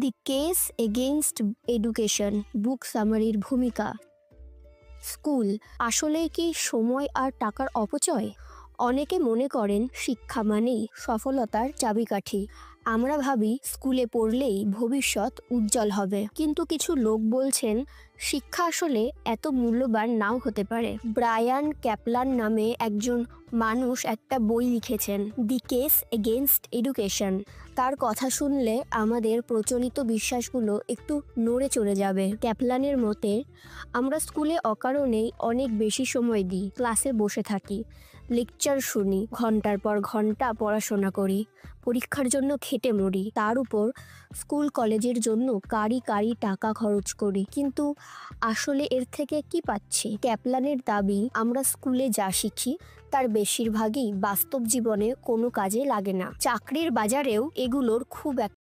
দি case against education বুক সামারির ভূমিকা। School আসলে কি সময় আর টাকার অপচয়? অনেকে মনে করেন শিক্ষা মানেই সফলতার চাবিকাঠি। আমরা ভাবি স্কুলে পড়লেই ভবিষ্যৎ উজ্জ্বল হবে, কিন্তু কিছু লোক বলছেন শিক্ষা আসলে এত মূল্যবান নাও হতে পারে। ব্রায়ান ক্যাপলান নামে একজন মানুষ একটা বই লিখেছেন, দি কেস এগেইনস্ট এডুকেশন। তার কথা শুনলে আমাদের প্রচলিত বিশ্বাসগুলো একটু নড়ে চলে যাবে। ক্যাপলানের মতে, আমরা স্কুলে অকারণেই অনেক বেশি সময় দিই, ক্লাসে বসে থাকি, লেকচার শুনি, ঘন্টার পর ঘন্টা পড়াশোনা করি, পরীক্ষার জন্য খেটে মরি, তার উপর স্কুল কলেজের জন্য কারি কারি টাকা খরচ করি, কিন্তু আসলে এর থেকে কি পাচ্ছি? ক্যাপলানের দাবি, আমরা স্কুলে যা শিখি তার বেশিরভাগই বাস্তব জীবনে কোনো কাজে লাগে না। চাকরির বাজারেও এগুলোর খুব একটা